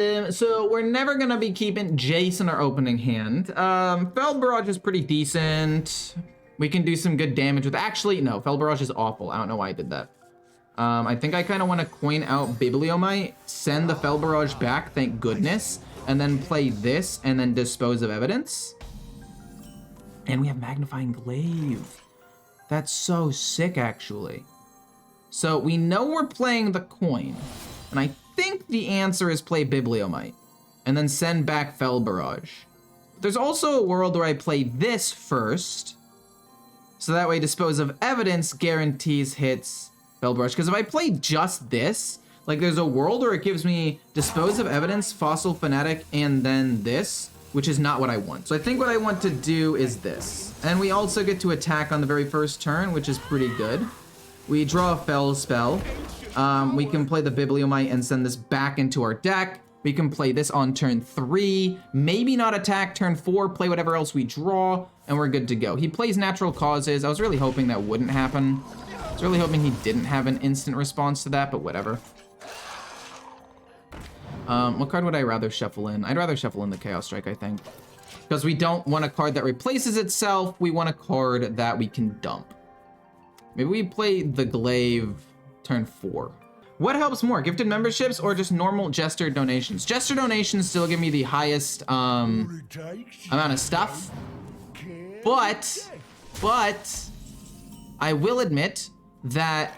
So we're never gonna be keeping Jace in our opening hand. Fel Barrage is pretty decent. We can do some good damage with, actually, no, Fel Barrage is awful. I don't know why I did that. I think I kind of want to coin out Bibliomite, send the Fel Barrage back, thank goodness, and then play this, and then dispose of evidence. And we have Magnifying Glaive. That's so sick, actually. So we know we're playing the coin, and I think the answer is play Bibliomite, and then send back Fel Barrage. There's also a world where I play this first, so that way dispose of evidence guarantees hits Fel Barrage. Because if I play just this, like there's a world where it gives me dispose of evidence, Fossil Fanatic, and then this, which is not what I want. So I think what I want to do is this. And we also get to attack on the very first turn, which is pretty good. We draw a Fel spell. We can play the Bibliomite and send this back into our deck. We can play this on turn 3, maybe not attack turn 4, play whatever else we draw, and we're good to go. He plays Natural Causes. I was really hoping that wouldn't happen. I was really hoping he didn't have an instant response to that, but whatever. What card would I rather shuffle in? I'd rather shuffle in the Chaos Strike, I think. Because we don't want a card that replaces itself, we want a card that we can dump. Maybe we play the Glaive turn 4. What helps more, gifted memberships or just normal Jester donations? Jester donations still give me the highest amount of stuff, but I will admit that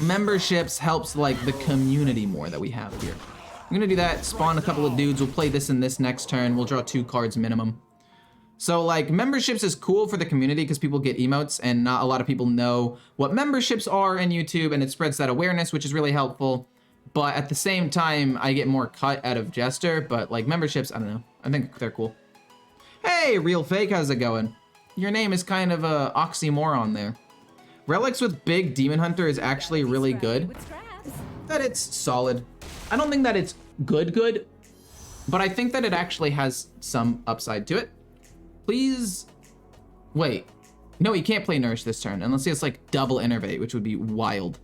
memberships helps like the community more that we have here. I'm gonna do that, spawn a couple of dudes, we'll play this in this next turn, we'll draw 2 cards minimum. So like memberships is cool for the community because people get emotes and not a lot of people know what memberships are in YouTube, and it spreads that awareness, which is really helpful. But at the same time, I get more cut out of Jester, but like memberships, I don't know. I think they're cool. Hey, Real Fake, how's it going? Your name is kind of a oxymoron there. Relics with Big Demon Hunter is actually really good. That it's solid. I don't think that it's good, but I think that it actually has some upside to it. Please, wait. No, he can't play Nourish this turn, unless he has like double Innervate, which would be wild.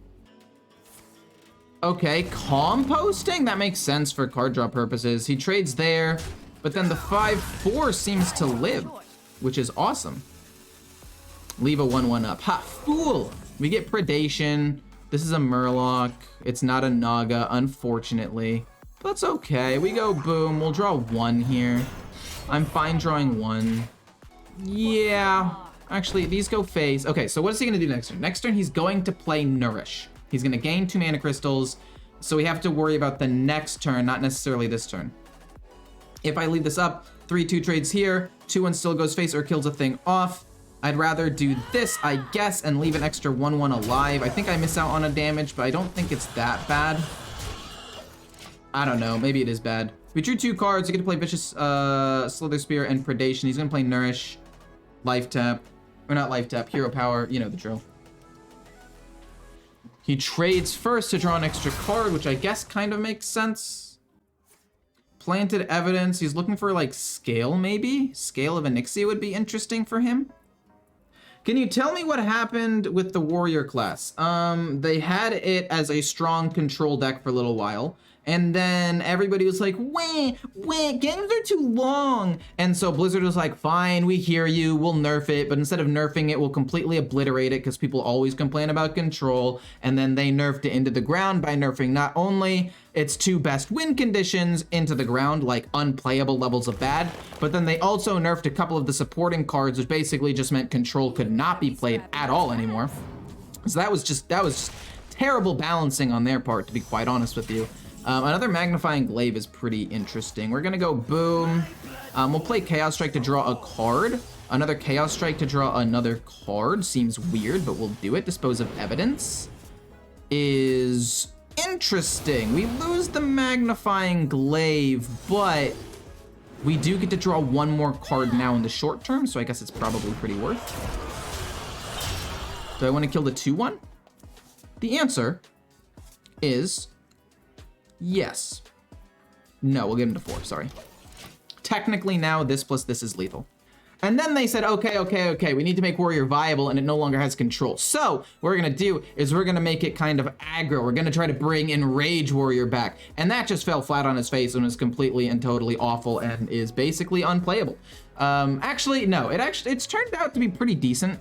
Okay, Composting? That makes sense for card draw purposes. He trades there, but then the 5/4 seems to live, which is awesome. Leave a 1/1 up. Ha, fool! We get Predation. This is a Murloc. It's not a Naga, unfortunately. But that's okay. We go boom. We'll draw 1 here. I'm fine drawing 1. Yeah. Actually, these go phase. Okay, so what is he gonna do next turn? Next turn, he's going to play Nourish. He's gonna gain 2 mana crystals, so we have to worry about the next turn, not necessarily this turn. If I leave this up, 3/2 trades here, 2/1 still goes face or kills a thing off. I'd rather do this, I guess, and leave an extra 1/1 alive. I think I miss out on a damage, but I don't think it's that bad. I don't know, maybe it is bad. We drew 2 cards. You get to play Vicious Slither Spear and Predation. He's gonna play Nourish, Life Tap, or not Life Tap, Hero Power, you know the drill. He trades first to draw an extra card, which I guess kind of makes sense. Planted Evidence. He's looking for like Scale, maybe? Scale of Onyxia would be interesting for him. Can you tell me what happened with the Warrior class? They had it as a strong control deck for a little while. And then everybody was like, wah, games are too long. And so Blizzard was like, fine, we hear you, we'll nerf it. But instead of nerfing it, we'll completely obliterate it because people always complain about control. And then they nerfed it into the ground by nerfing not only its 2 best win conditions into the ground, like unplayable levels of bad, but then they also nerfed a couple of the supporting cards, which basically just meant control could not be played at all anymore. So that was just terrible balancing on their part, to be quite honest with you. Another Magnifying Glaive is pretty interesting. We're gonna go boom. We'll play Chaos Strike to draw a card. Another Chaos Strike to draw another card. Seems weird, but we'll do it. Dispose of Evidence is interesting. We lose the Magnifying Glaive, but we do get to draw 1 more card now in the short term, so I guess it's probably pretty worth. Do I want to kill the 2/1? The answer is yes. No, we'll give him to 4, sorry. Technically now, this plus this is lethal. And then they said, okay, we need to make Warrior viable and it no longer has control. So what we're gonna do is we're gonna make it kind of aggro. We're gonna try to bring Enrage Warrior back. And that just fell flat on his face and was completely and totally awful and is basically unplayable. Actually, no, it's turned out to be pretty decent.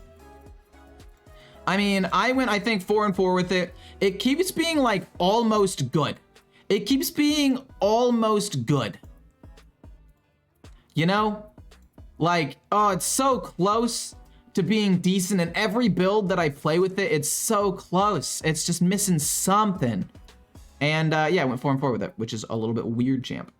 I mean, I went, I think 4-4 with it. It keeps being like almost good. It keeps being almost good. You know? Like, oh, it's so close to being decent, and every build that I play with it, it's so close. It's just missing something. And yeah, I went 4-4 with it, which is a little bit weird, champ.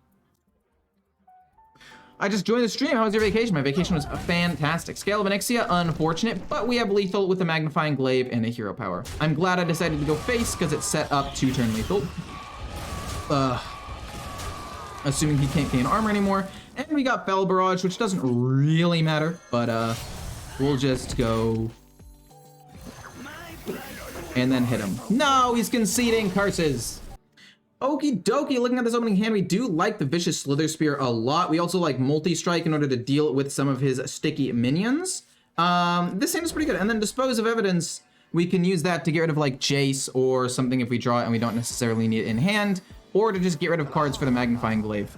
I just joined the stream. How was your vacation? My vacation was fantastic. Scale of Onyxia, unfortunate, but we have lethal with a magnifying glaive and a hero power. I'm glad I decided to go face because it's set up to turn lethal. Assuming he can't gain armor anymore. And we got Fell Barrage, which doesn't really matter, but we'll just go and then hit him. No, he's conceding curses. Okie dokie, looking at this opening hand, we do like the Vicious Slither Spear a lot. We also like multi-strike in order to deal with some of his sticky minions. This hand is pretty good. And then Dispose of Evidence, we can use that to get rid of like Jace or something if we draw it and we don't necessarily need it in hand, or to just get rid of cards for the Magnifying Glaive.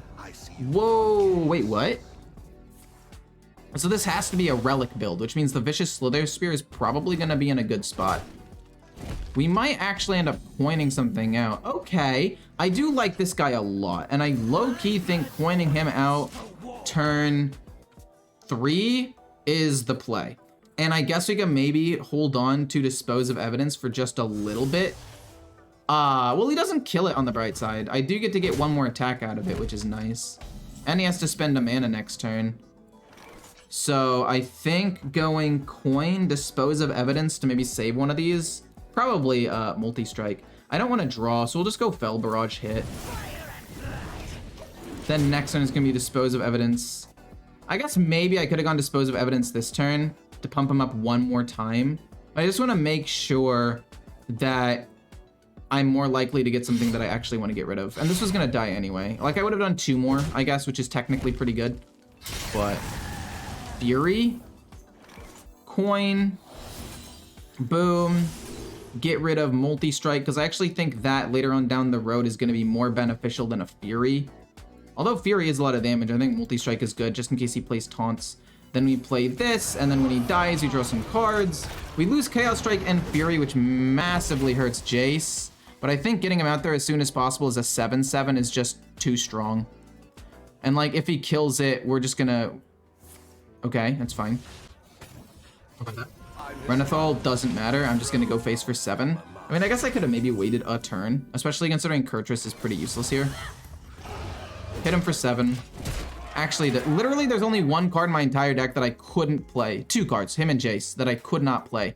Whoa, wait, what? So this has to be a relic build, which means the Vicious Slither Spear is probably gonna be in a good spot. We might actually end up pointing something out. Okay, I do like this guy a lot, and I low-key think pointing him out turn 3 is the play. And I guess we can maybe hold on to Dispose of Evidence for just a little bit. Well, he doesn't kill it on the bright side. I do get to get one more attack out of it, which is nice. And he has to spend a mana next turn. So I think going coin, Dispose of Evidence to maybe save one of these. Probably multi-strike. I don't want to draw, so we'll just go Fell Barrage hit. Then next turn is going to be Dispose of Evidence. I guess maybe I could have gone Dispose of Evidence this turn to pump him up one more time. I just want to make sure that I'm more likely to get something that I actually want to get rid of. And this was going to die anyway. Like, I would have done 2 more, I guess, which is technically pretty good. But Fury, coin, boom, get rid of multi-strike, because I actually think that later on down the road is going to be more beneficial than a Fury. Although Fury is a lot of damage, I think multi-strike is good, just in case he plays taunts. Then we play this, and then when he dies, we draw some cards. We lose Chaos Strike and Fury, which massively hurts Jace. But I think getting him out there as soon as possible as a 7/7 is just too strong. And like, if he kills it, we're just gonna... Okay, that's fine. Renathal doesn't matter. I'm just gonna go face for 7. I mean, I guess I could have maybe waited a turn, especially considering Kurtrus is pretty useless here. Hit him for 7. Actually, literally, there's only 1 card in my entire deck that I couldn't play. 2 cards, him and Jace, that I could not play.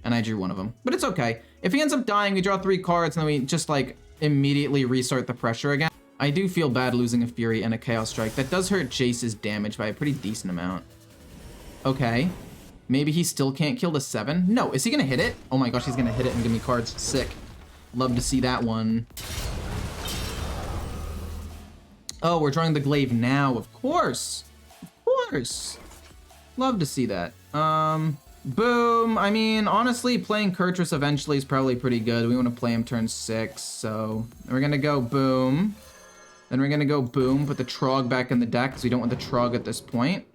And I drew one of them. But it's okay. If he ends up dying, we draw 3 cards, and then we just, like, immediately restart the pressure again. I do feel bad losing a Fury and a Chaos Strike. That does hurt Jace's damage by a pretty decent amount. Okay. Maybe he still can't kill the 7? No, is he gonna hit it? Oh my gosh, he's gonna hit it and give me cards. Sick. Love to see that one. Oh, we're drawing the glaive now, of course. Of course. Love to see that. Boom. I mean, honestly, playing Kurtrus eventually is probably pretty good. We want to play him turn 6, so we're gonna go boom. Then we're gonna go boom, put the Trog back in the deck, because we don't want the Trog at this point.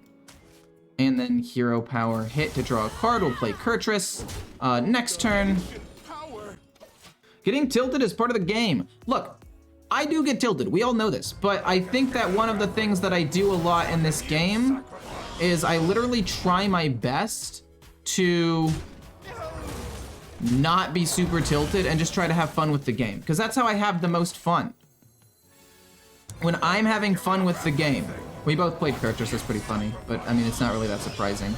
And then hero power hit to draw a card. We'll play Kurtrus. Next turn. Getting tilted is part of the game. Look, I do get tilted. We all know this. But I think that one of the things that I do a lot in this game is I literally try my best to not be super tilted and just try to have fun with the game. Because that's how I have the most fun. When I'm having fun with the game. We both played Kurtrus, that's pretty funny, but I mean, it's not really that surprising.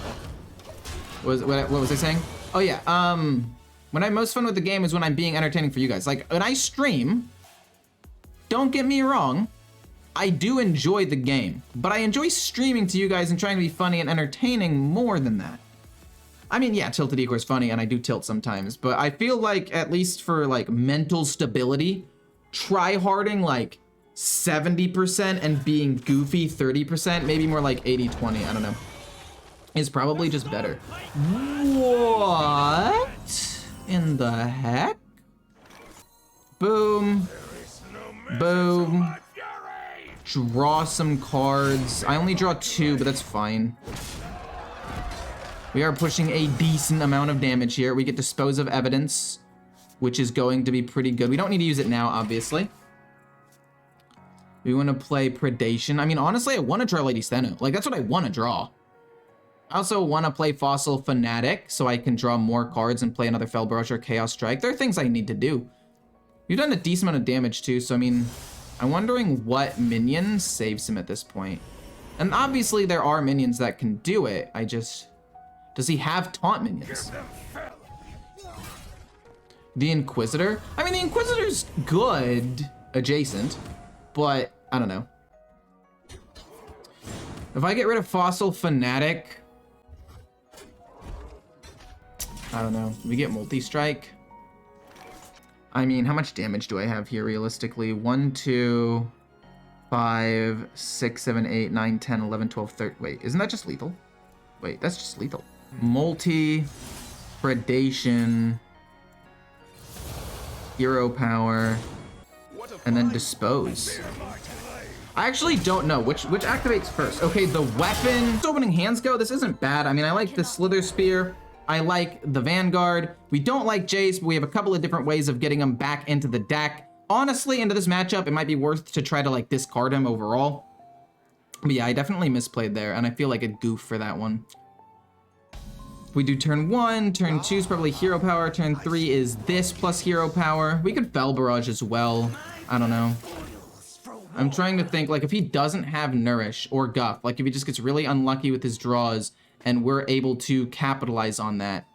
What was I saying? Oh yeah, when I'm most fun with the game is when I'm being entertaining for you guys. Like, when I stream, don't get me wrong, I do enjoy the game, but I enjoy streaming to you guys and trying to be funny and entertaining more than that. I mean, yeah, tilted Ecore is funny, and I do tilt sometimes, but I feel like, at least for like mental stability, try-harding like 70% and being goofy 30%, maybe more like 80-20, I don't know. is probably just better. What in the heck? Boom. Boom. Draw some cards. I only draw 2, but that's fine. We are pushing a decent amount of damage here. We get Dispose of Evidence, which is going to be pretty good. We don't need to use it now, obviously. We want to play Predation. I mean, honestly, I want to draw Lady Steno. Like, that's what I want to draw. I also want to play Fossil Fanatic, so I can draw more cards and play another Fel Barrage or Chaos Strike. There are things I need to do. We've done a decent amount of damage, too, so, I mean, I'm wondering what minion saves him at this point. And obviously, there are minions that can do it. I just... Does he have taunt minions? The Inquisitor? I mean, the Inquisitor's good adjacent, but I don't know. If I get rid of Fossil Fanatic, I don't know. We get Multi-Strike. I mean, how much damage do I have here realistically? 1, 2, 5, 6, 7, 8, 9, 10, 11, 12, 13. Wait, isn't that just lethal? Wait, that's just lethal. Multi, Predation, Hero Power, and then Dispose. I actually don't know which activates first. Okay, the weapon. Opening hands go, this isn't bad. I mean, I like the Slither Spear. I like the Vanguard. We don't like Jace, but we have a couple of different ways of getting him back into the deck. Honestly, into this matchup, it might be worth to try to like discard him overall. But yeah, I definitely misplayed there, and I feel like a goof for that one. We do turn 1, turn 2 is probably Hero Power, turn 3 is this plus Hero Power. We could Fel Barrage as well. I don't know. I'm trying to think, like, if he doesn't have Nourish or Guff, like if he just gets really unlucky with his draws and we're able to capitalize on that,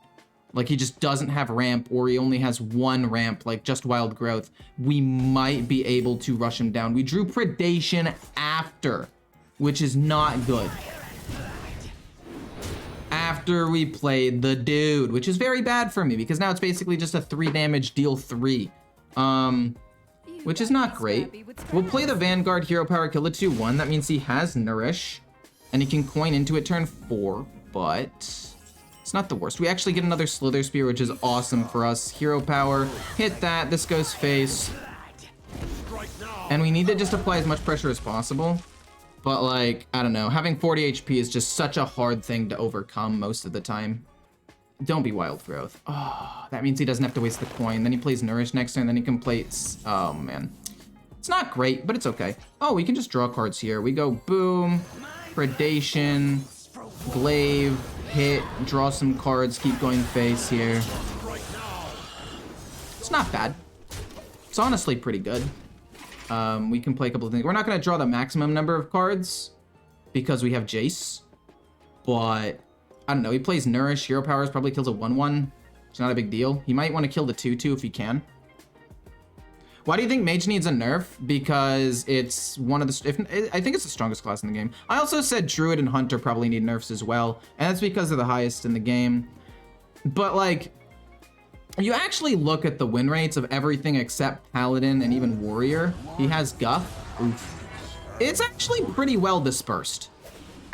like he just doesn't have ramp or he only has 1 ramp, like just Wild Growth, we might be able to rush him down. We drew Predation after, which is not good. After we played the dude, which is very bad for me because now it's basically just a 3 damage, deal 3. Which is not great. We'll play the Vanguard, Hero Power, kill the 2/1. That means he has Nourish, and he can coin into it turn 4, but it's not the worst. We actually get another Slither Spear, which is awesome for us. Hero Power, hit that, this goes face. And we need to just apply as much pressure as possible. But like, I don't know, having 40 HP is just such a hard thing to overcome most of the time. Don't be Wild Growth. Oh, that means he doesn't have to waste the coin. Then he plays Nourish next turn, then he can play... Oh, man. It's not great, but it's okay. Oh, we can just draw cards here. We go Boom, Predation, Glaive, hit, draw some cards, keep going face here. It's not bad. It's honestly pretty good. We can play a couple of things. We're not going to draw the maximum number of cards because we have Jace, but... I don't know, he plays Nourish, Hero Powers, probably kills a 1/1. It's not a big deal. He might want to kill the 2/2 if he can. Why do you think Mage needs a nerf? Because it's one of the... I think it's the strongest class in the game. I also said Druid and Hunter probably need nerfs as well, and that's because they're the highest in the game. But, like, you actually look at the win rates of everything except Paladin and even Warrior. He has Guff. Oof. It's actually pretty well dispersed.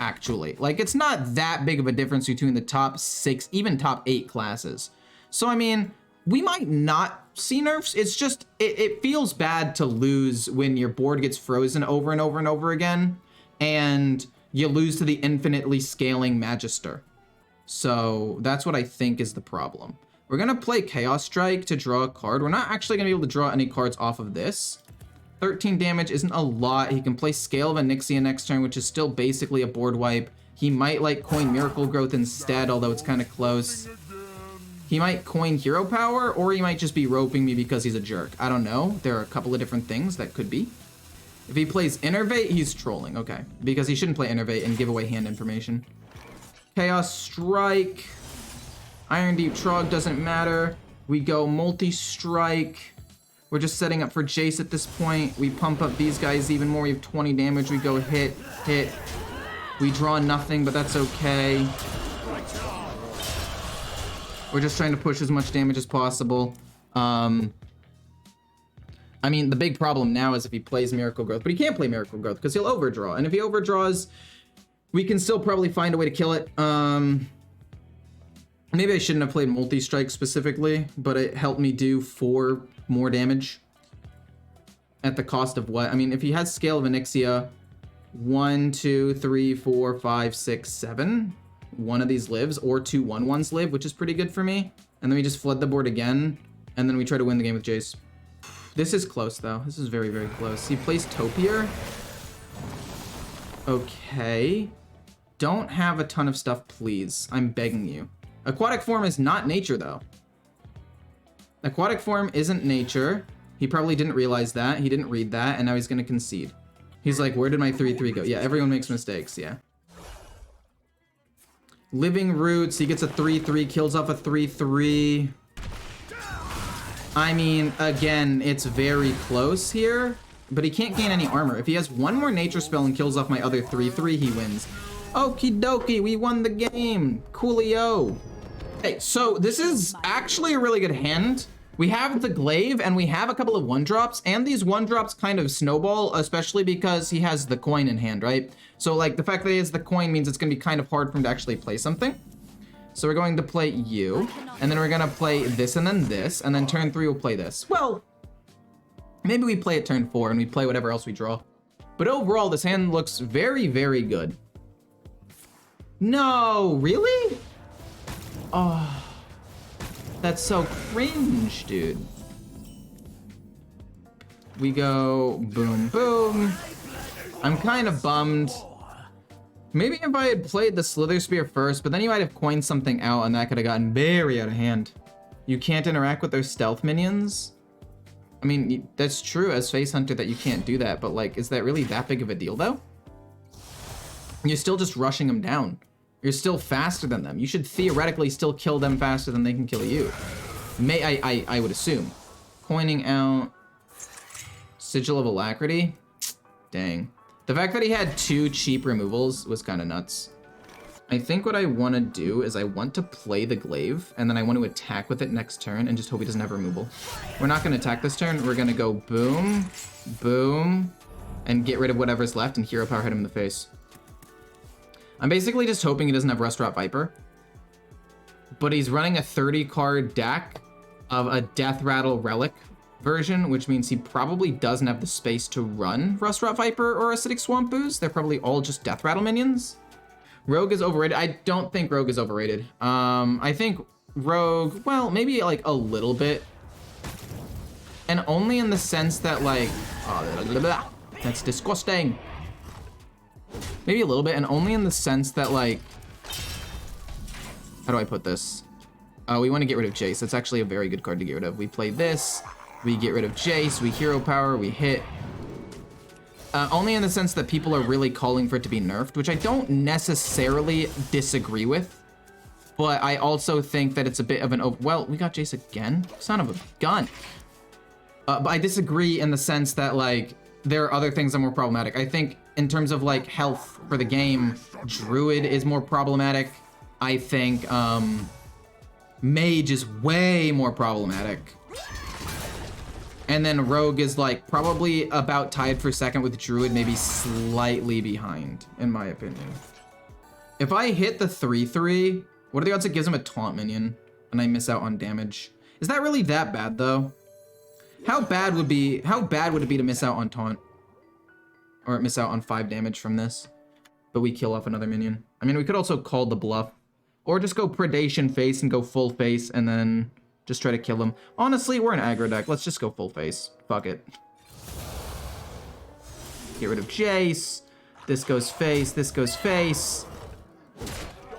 Actually, like it's not that big of a difference between the top 6, even top 8 classes. So I mean, we might not see nerfs. It's just it feels bad to lose when your board gets frozen over and over and over again, and you lose to the infinitely scaling Magister. So that's what I think is the problem. We're gonna play Chaos Strike to draw a card. We're not actually gonna be able to draw any cards off of this. 13 damage isn't a lot. He can play Scale of Onyxia next turn, which is still basically a board wipe. He might like coin Miracle Growth instead, although it's kind of close. He might coin Hero Power, or he might just be roping me because he's a jerk. I don't know. There are a couple of different things that could be. If he plays Innervate, he's trolling. Okay, because he shouldn't play Innervate and give away hand information. Chaos Strike. Iron Deep Trog doesn't matter. We go Multi-Strike. We're just setting up for Jace at this point. We pump up these guys even more. We have 20 damage. We go hit, hit. We draw nothing, but that's okay. We're just trying to push as much damage as possible. I mean, the big problem now is if he plays Miracle Growth, but he can't play Miracle Growth because he'll overdraw. And if he overdraws, We can still probably find a way to kill it. Maybe I shouldn't have played multi-strike specifically, but it helped me do 4 more damage. At the cost of what? I mean, if he has Scale of Onyxia, 1, 2, 3, 4, 5, 6, 7. One of these lives, or 2 1/1s live, which is pretty good for me. And then we just flood the board again, and then we try to win the game with Jace. This is close, though. This is very, very close. He plays Topier. Okay. Don't have a ton of stuff, please. I'm begging you. Aquatic form is not nature, though. Aquatic form isn't nature. He probably didn't realize that. He didn't read that, and now he's going to concede. He's like, where did my 3/3 go? Yeah, everyone makes mistakes, yeah. Living Roots, he gets a 3/3, kills off a 3/3. I mean, again, it's very close here, but he can't gain any armor. If he has 1 more nature spell and kills off my other 3/3, he wins. Okie dokie, we won the game. Coolio. Okay, so this is actually a really good hand. We have the glaive and we have a couple of 1-drops, and these 1-drops kind of snowball, especially because he has the coin in hand, right? So like the fact that he has the coin means it's gonna be kind of hard for him to actually play something. So we're going to play you, and then we're gonna play this and then turn 3 we'll play this. Well, maybe we play it turn 4 and we play whatever else we draw. But overall, this hand looks very, very good. No, really? Oh. That's so cringe, dude. We go boom, boom. I'm kind of bummed. Maybe if I had played the Slither Spear first, but then you might have coined something out and that could have gotten very out of hand. You can't interact with their stealth minions? I mean, that's true as Face Hunter that you can't do that, but like, is that really that big of a deal though? You're still just rushing them down. You're still faster than them. You should theoretically still kill them faster than they can kill you. I would assume. Pointing out Sigil of Alacrity. Dang. The fact that he had 2 cheap removals was kind of nuts. I think what I want to do is I want to play the glaive, and then I want to attack with it next turn and just hope he doesn't have removal. We're not going to attack this turn. We're going to go boom, boom, and get rid of whatever's left and hero power hit him in the face. I'm basically just hoping he doesn't have Restaurant Viper. But he's running a 30-card deck of a Death Rattle Relic version, which means he probably doesn't have the space to run Restaurant Viper or Acidic Swamp Ooze. They're probably all just Death Rattle minions. Rogue is overrated. I don't think Rogue is overrated. I think Rogue, well, maybe like a little bit. And only in the sense that like, oh, that's disgusting. Maybe a little bit, and only in the sense that, like, how do I put this? We want to get rid of Jace. That's actually a very good card to get rid of. We play this, we get rid of Jace, we hero power, we hit. Only in the sense that people are really calling for it to be nerfed, which I don't necessarily disagree with, but I also think that it's a bit of an, well, we got Jace again? Son of a gun. But I disagree in the sense that, like, there are other things that are more problematic. I think in terms of like health for the game, Druid is more problematic. I think Mage is way more problematic. And then Rogue is like probably about tied for second with Druid, maybe slightly behind, in my opinion. If I hit the 3/3, what are the odds it gives him a taunt minion and I miss out on damage? Is that really that bad though? How bad would it be to miss out on taunt? Or miss out on 5 damage from this, but we kill off another minion. I mean, we could also call the bluff, or just go Predation face and go full face and then just try to kill him. Honestly, we're an aggro deck. Let's just go full face. Fuck it. Get rid of Jace. This goes face, this goes face.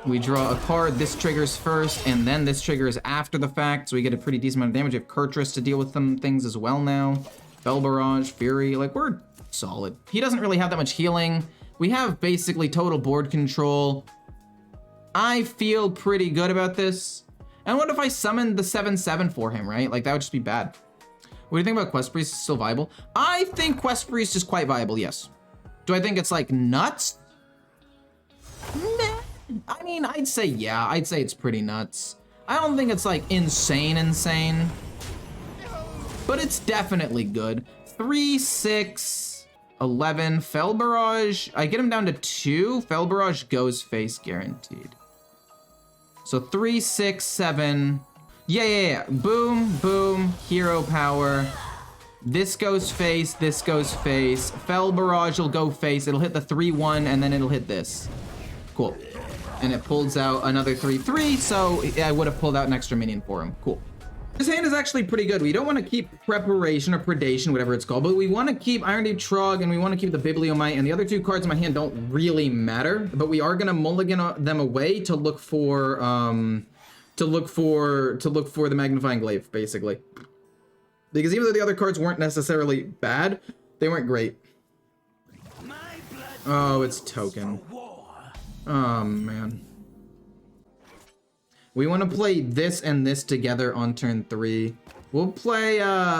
We draw a card, this triggers first, and then this triggers after the fact, so we get a pretty decent amount of damage. We have Kurtrus to deal with some things as well now. Bell Barrage, Fury, like, we're solid. He doesn't really have that much healing. We have basically total board control. I feel pretty good about this. And what if I summoned the 7/7 for him, right? Like, that would just be bad. What do you think about Quest Priest? Still viable? I think Quest Priest is quite viable, yes. Do I think it's, like, nuts? Nah. I mean, I'd say, yeah. I'd say it's pretty nuts. I don't think it's, like, insane. But it's definitely good. 3/6. 11. Fel Barrage, I get him down to 2. Fel Barrage goes face guaranteed. So 3, 6, 7. Yeah. Boom, boom, hero power. This goes face, this goes face. Fel Barrage will go face. It'll hit the 3-1, and then it'll hit this. Cool. And it pulls out another 3-3, so I would have pulled out an extra minion for him. Cool. This hand is actually pretty good. We don't want to keep Preparation or Predation, whatever it's called, but we want to keep Iron Deep Trog, and we want to keep the Bibliomite, and the other 2 cards in my hand don't really matter, but we are going to mulligan them away to look for the Magnifying Glaive, basically. Because even though the other cards weren't necessarily bad, they weren't great. Oh, it's Token. Oh, man. We want to play this and this together on turn 3. We'll play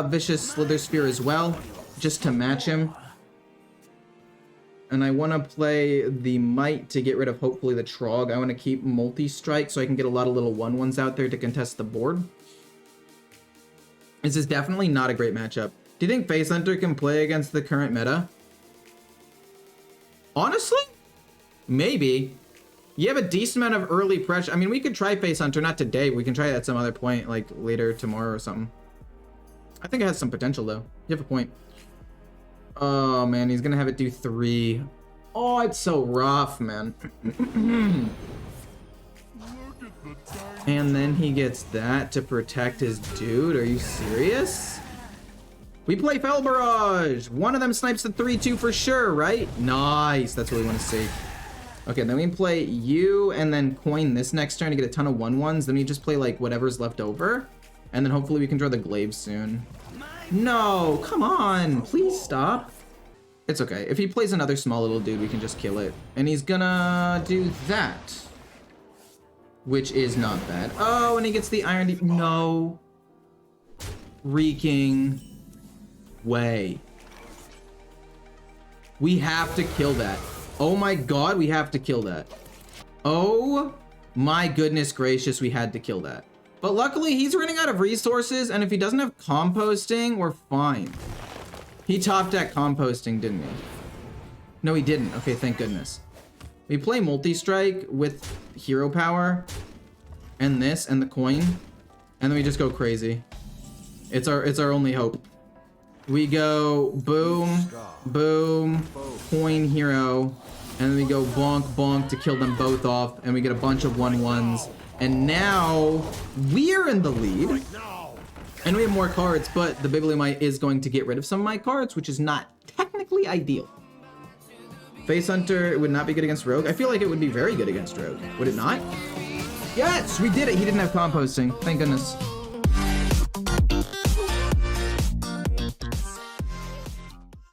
Vicious Slither Sphere as well, just to match him. And I want to play the Might to get rid of, hopefully, the Trog. I want to keep Multi-Strike so I can get a lot of little 1/1s out there to contest the board. This is definitely not a great matchup. Do you think Face Hunter can play against the current meta? Honestly? Maybe. You have a decent amount of early pressure. I mean, we could try Face Hunter, not today. We can try it at some other point, like later tomorrow or something. I think it has some potential, though. You have a point. Oh, man, he's going to have it do 3. Oh, it's so rough, man. And then he gets that to protect his dude. Are you serious? We play Fel Barrage. One of them snipes the 3-2 for sure, right? Nice. That's what we want to see. Okay, then we play you and then coin this next turn to get a ton of 1/1s. Then we just play like whatever's left over. And then hopefully we can draw the glaive soon. No, come on. Please stop. It's okay. If he plays another small little dude, we can just kill it. And he's gonna do that. Which is not bad. Oh, and he gets the Iron Deep. No. Freaking way. We have to kill that. Oh my god, we have to kill that. Oh my goodness gracious, we had to kill that. But luckily, he's running out of resources, and if he doesn't have composting, we're fine. He top deck composting, didn't he? No, he didn't. Okay, thank goodness. We play multi-strike with hero power, and this, and the coin, and then we just go crazy. It's our only hope. We go boom, boom, coin hero, and then we go bonk, bonk to kill them both off, and we get a bunch of 1/1s. And now we're in the lead, and we have more cards, but the Bibliomite is going to get rid of some of my cards, which is not technically ideal. Face Hunter would not be good against Rogue. I feel like it would be very good against Rogue. Would it not? Yes, we did it. He didn't have composting. Thank goodness.